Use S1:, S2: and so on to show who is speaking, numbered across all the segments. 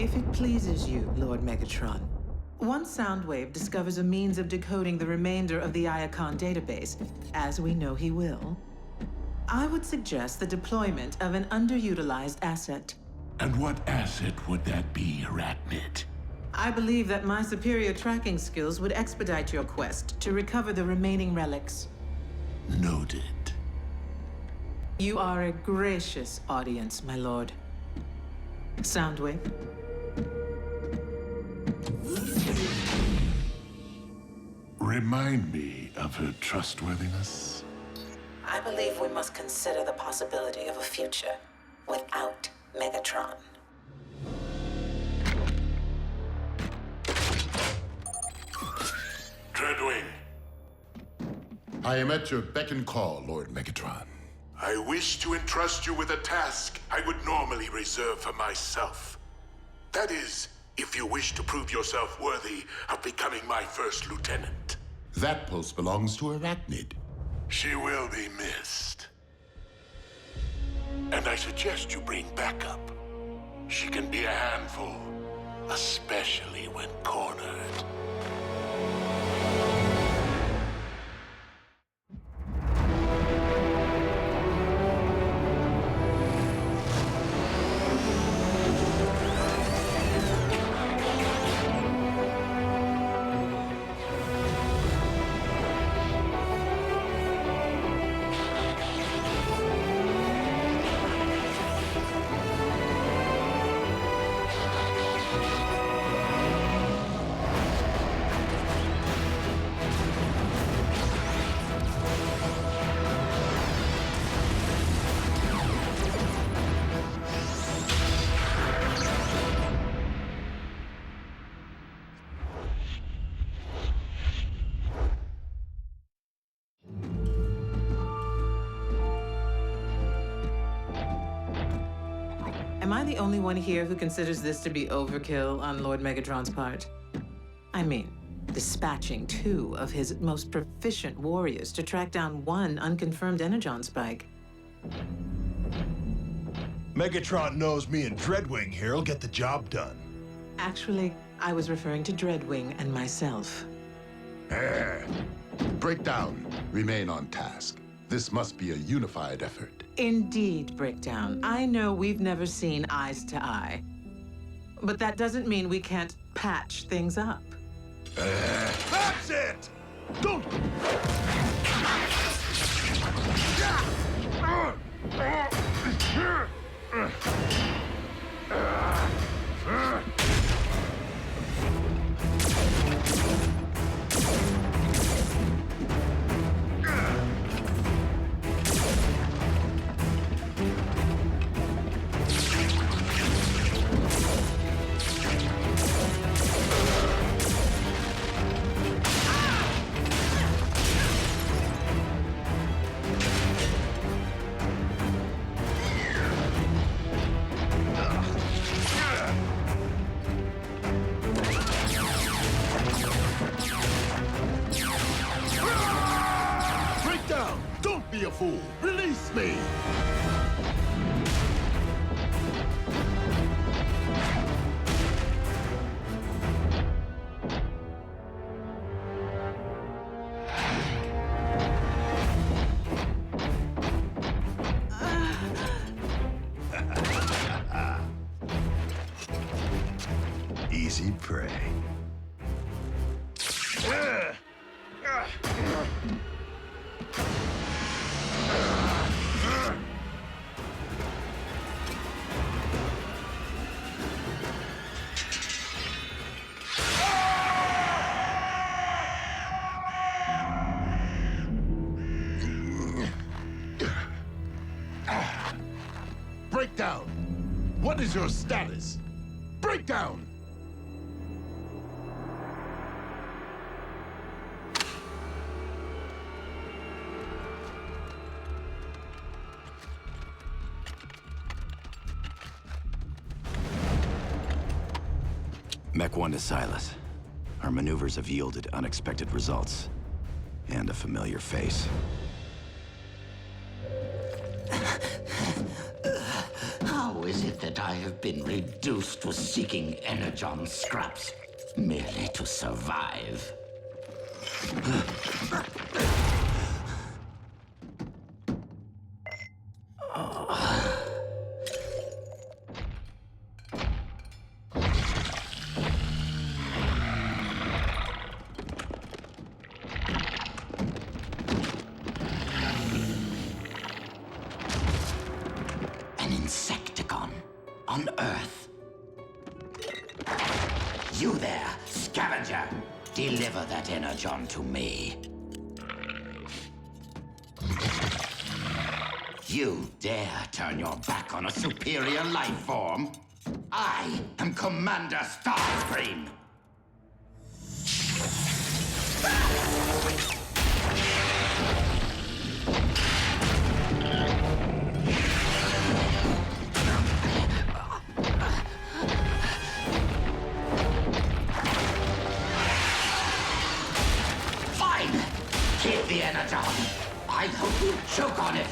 S1: If it pleases you, Lord Megatron, once Soundwave discovers a means of decoding the remainder of the Iacon database, as we know he will, I would suggest the deployment of an underutilized asset.
S2: And what asset would that be, Arachnid?
S1: I believe that my superior tracking skills would expedite your quest to recover the remaining relics.
S2: Noted.
S1: You are a gracious audience, my lord. Soundwave.
S2: Remind me of her trustworthiness.
S1: I believe we must consider the possibility of a future without Megatron.
S2: Dreadwing.
S3: I am at your beck and call, Lord Megatron.
S2: I wish to entrust you with a task I would normally reserve for myself. That is, if you wish to prove yourself worthy of becoming my first lieutenant.
S3: That post belongs to Arachnid.
S2: She will be missed. And I suggest you bring backup. She can be a handful, especially when cornered.
S1: Am I the only one here who considers this to be overkill on Lord Megatron's part? I mean, dispatching 2 of his most proficient warriors to track down 1 unconfirmed energon spike.
S4: Megatron knows me and Dreadwing here will get the job done.
S1: Actually, I was referring to Dreadwing and myself.
S3: Breakdown. Remain on task. This must be a unified effort.
S1: Indeed, Breakdown. I know we've never seen eyes to eye. But that doesn't mean we can't patch things up.
S4: That's it! Don't... Breakdown! Don't be a fool! Release me! Easy prey. Breakdown! What is your status? Breakdown!
S5: Mech 1 to Silas. Our maneuvers have yielded unexpected results. And a familiar face.
S6: How is it that I have been reduced to seeking energon scraps merely to survive. An insecticon on Earth. You there, scavenger! Deliver that energon to me. You dare turn your back on a superior life form? I am Commander Starscream! Fine! Keep the energon! I hope you choke on it!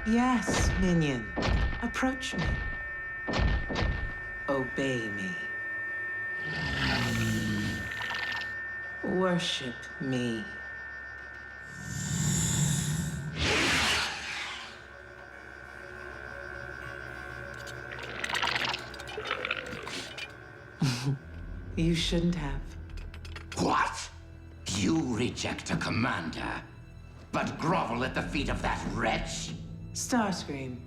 S1: Yes, minion. Approach me. Obey me. Worship me. You shouldn't have.
S6: What? You reject a commander, but grovel at the feet of that wretch?
S1: Starscream,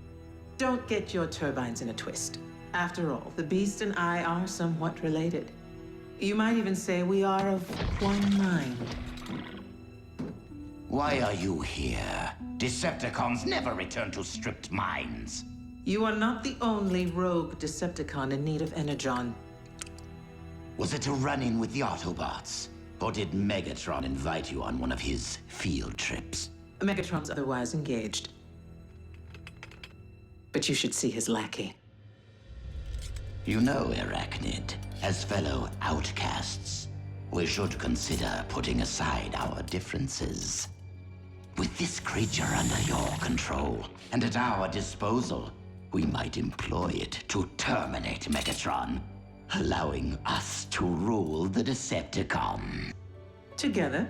S1: don't get your turbines in a twist. After all, the beast and I are somewhat related. You might even say we are of one mind.
S6: Why are you here? Decepticons never return to stripped minds.
S1: You are not the only rogue Decepticon in need of energon.
S6: Was it a run-in with the Autobots? Or did Megatron invite you on one of his field trips?
S1: Megatron's otherwise engaged. But you should see his lackey.
S6: You know, Arachnid, as fellow outcasts, we should consider putting aside our differences. With this creature under your control and at our disposal, we might employ it to terminate Megatron, allowing us to rule the Decepticon.
S1: Together?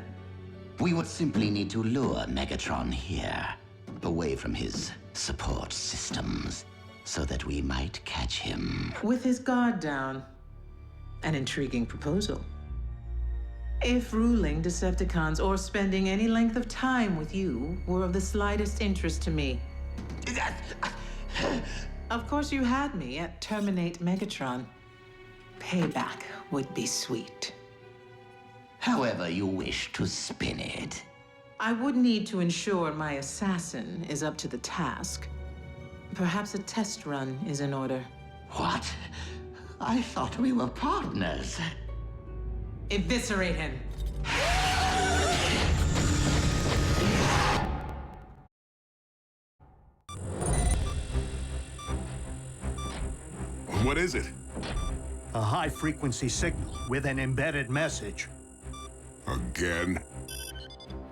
S6: We would simply need to lure Megatron here, away from his support systems, so that we might catch him.
S1: With his guard down. An intriguing proposal. If ruling Decepticons or spending any length of time with you were of the slightest interest to me. Of course you had me at terminate Megatron. Payback would be sweet.
S6: However you wish to spin it.
S1: I would need to ensure my assassin is up to the task. Perhaps a test run is in order.
S6: What? I thought we were partners.
S1: Eviscerate him.
S2: What is it?
S7: A high-frequency signal with an embedded message.
S2: Again?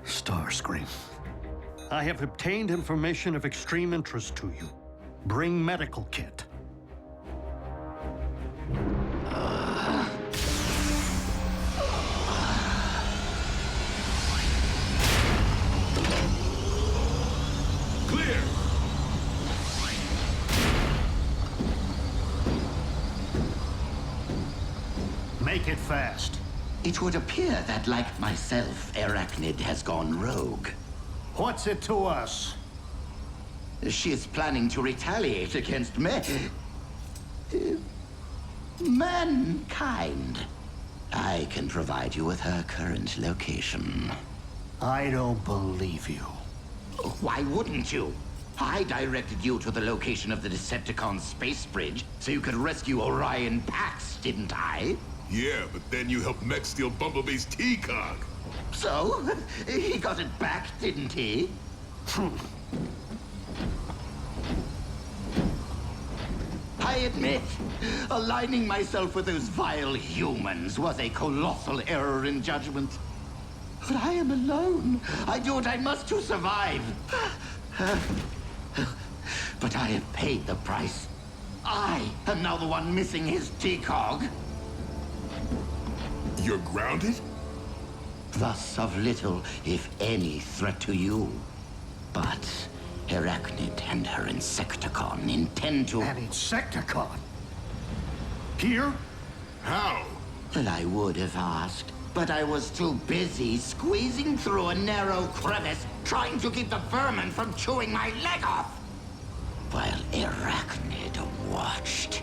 S7: Starscream. I have obtained information of extreme interest to you. Bring medical kit.
S2: Clear!
S7: Make it fast.
S6: It would appear that, like myself, Arachnid has gone rogue.
S7: What's it to us?
S6: She is planning to retaliate against mankind. I can provide you with her current location.
S7: I don't believe you.
S6: Why wouldn't you? I directed you to the location of the Decepticon space bridge so you could rescue Orion Pax, didn't I?
S2: Yeah, but then you helped Mech steal Bumblebee's T-Cog.
S6: So, he got it back, didn't he? admit, aligning myself with those vile humans was a colossal error in judgment. But I am alone. I do what I must to survive. But I have paid the price. I am now the one missing his decog.
S2: You're grounded?
S6: Thus of little, if any, threat to you. But Arachnid and her insecticon intend to...
S7: An insecticon? Here?
S2: How?
S6: Well, I would have asked, but I was too busy squeezing through a narrow crevice, trying to keep the vermin from chewing my leg off, while Arachnid watched.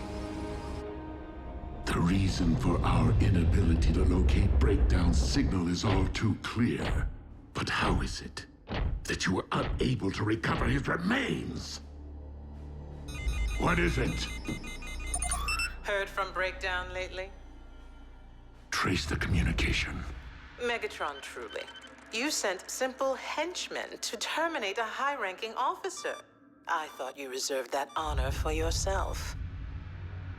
S2: The reason for our inability to locate Breakdown's signal is all too clear. But how is it that you were unable to recover his remains? What is it?
S1: Heard from Breakdown lately?
S2: Trace the communication.
S1: Megatron, truly. You sent simple henchmen to terminate a high-ranking officer. I thought you reserved that honor for yourself.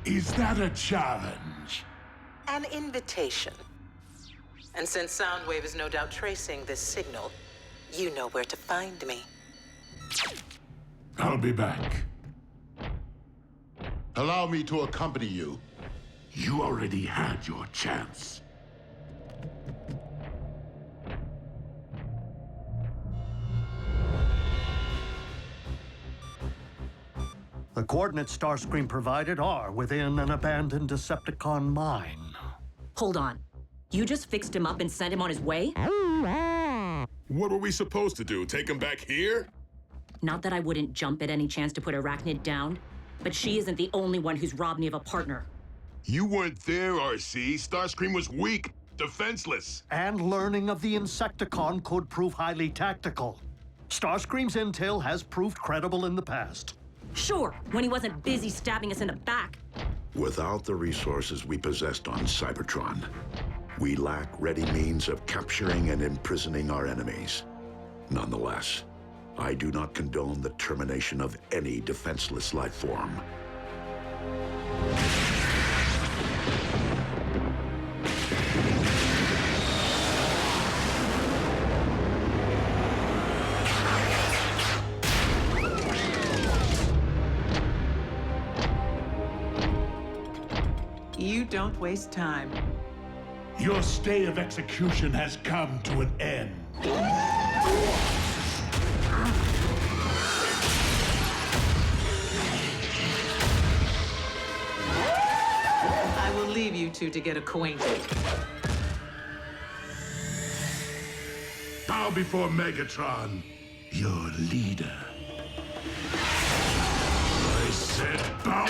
S2: Is that a challenge?
S1: An invitation. And since Soundwave is no doubt tracing this signal, you know where to find me.
S2: I'll be back.
S3: Allow me to accompany you.
S2: You already had your chance.
S7: The coordinates Starscream provided are within an abandoned Decepticon mine.
S8: Hold on. You just fixed him up and sent him on his way?
S9: What were we supposed to do? Take him back here?
S8: Not that I wouldn't jump at any chance to put Arachnid down, but she isn't the only one who's robbed me of a partner.
S9: You weren't there, RC. Starscream was weak, defenseless.
S7: And learning of the Insecticon could prove highly tactical. Starscream's intel has proved credible in the past.
S8: Sure, when he wasn't busy stabbing us in the back.
S10: Without the resources we possessed on Cybertron, we lack ready means of capturing and imprisoning our enemies. Nonetheless, I do not condone the termination of any defenseless life form.
S1: You don't waste time.
S2: Your stay of execution has come to an end.
S1: I will leave you two to get acquainted.
S2: Bow before Megatron, your leader. I said bow.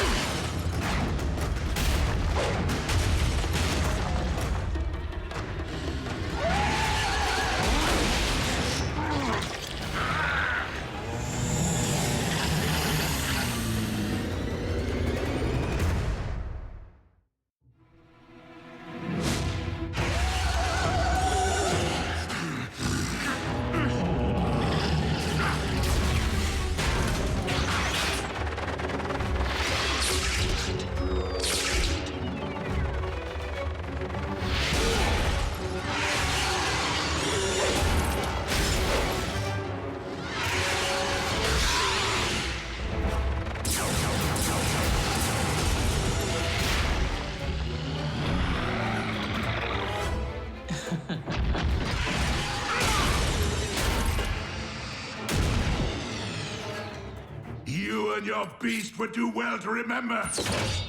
S2: You and your beast would do well to remember.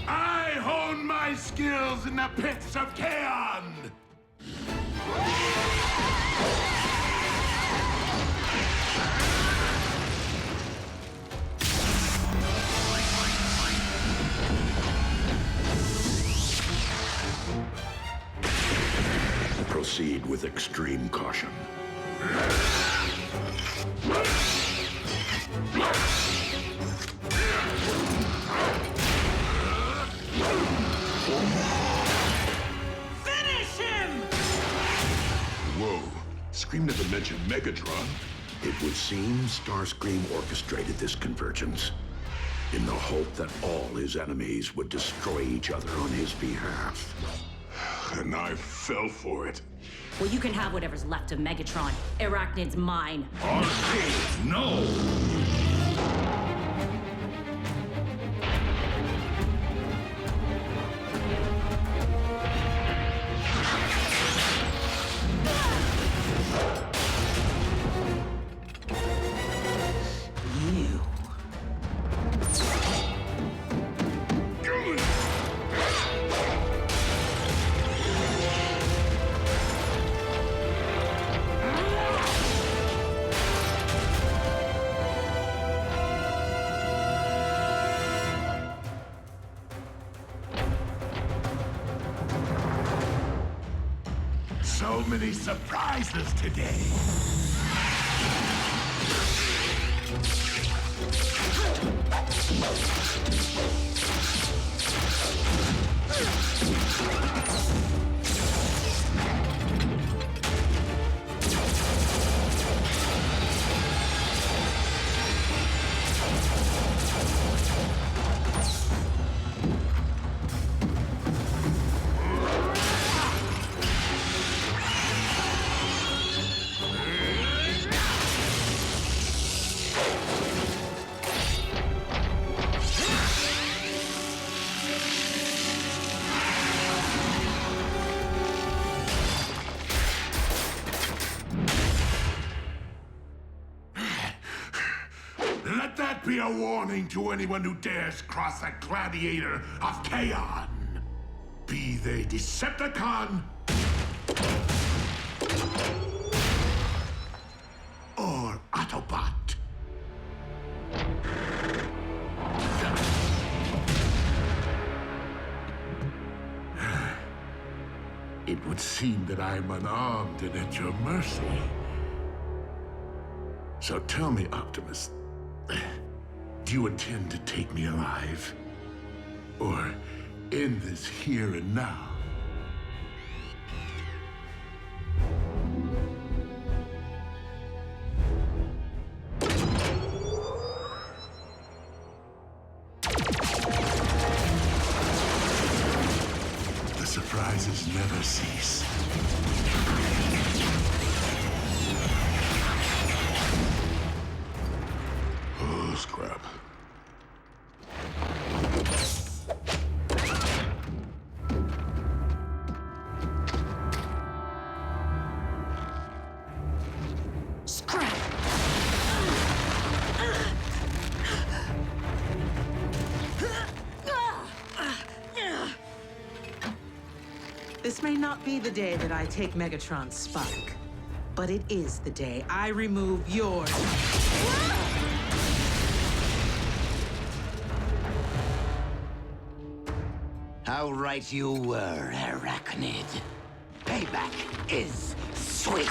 S2: I hone my skills in the pits of Kaon!
S10: Proceed with extreme caution.
S1: Finish him!
S9: Whoa. Scream never mentioned Megatron.
S10: It would seem Starscream orchestrated this convergence. in the hope that all his enemies would destroy each other on his behalf.
S9: And I fell for it.
S8: Well, you can have whatever's left of Megatron. Arachnid's mine.
S10: Arcade, no!
S1: You.
S2: So many surprises today. Let that be a warning to anyone who dares cross a gladiator of Chaos. Be they Decepticon or Autobot. It would seem that I'm unarmed and at your mercy. So tell me, Optimus, do you intend to take me alive? Or end this here and now? The surprises never cease. Oh, scrap.
S1: This may not be the day that I take Megatron's spike, but it is the day I remove yours.
S6: How right you were, Arachnid. Payback is sweet.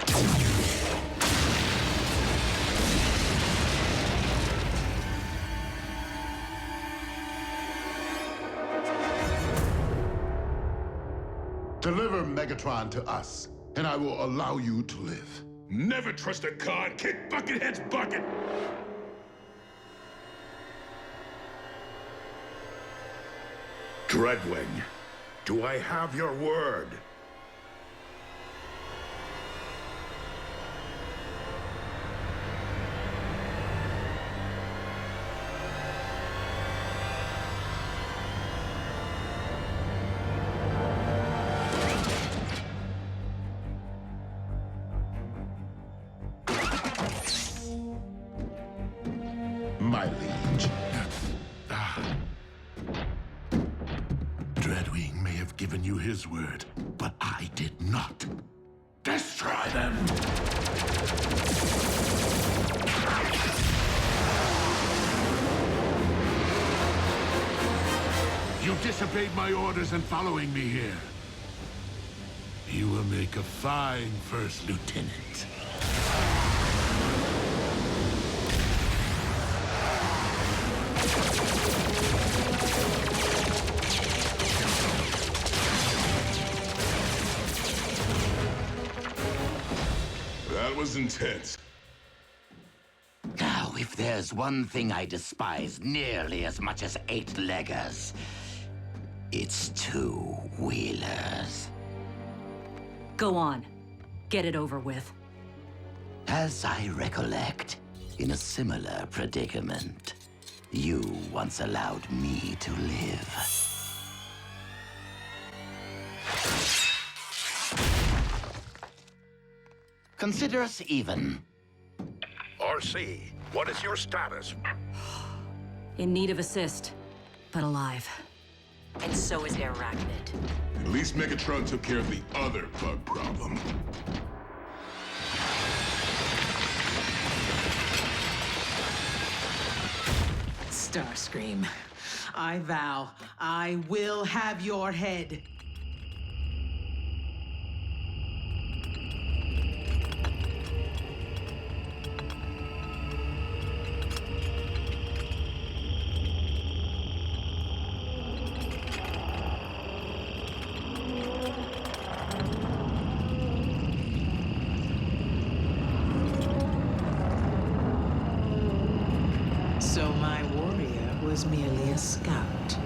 S3: Deliver Megatron to us, and I will allow you to live.
S9: Never trust a con. Kick Buckethead's bucket.
S10: Dreadwing, do I have your word?
S3: My liege.
S2: Dreadwing may have given you his word, but I did not. Destroy them! You disobeyed my orders in following me here. You will make a fine first lieutenant.
S9: That was intense.
S6: Now If there's one thing I despise nearly as much as 8-leggers, it's 2-wheelers.
S8: Go on. Get it over with.
S6: As I recollect, in a similar predicament, you once allowed me to live. Consider us even.
S10: RC, what is your status?
S8: In need of assist, but alive. And so is Arachnid.
S9: At least Megatron took care of the other bug problem.
S1: Starscream, I vow, I will have your head. So my warrior was merely a scout.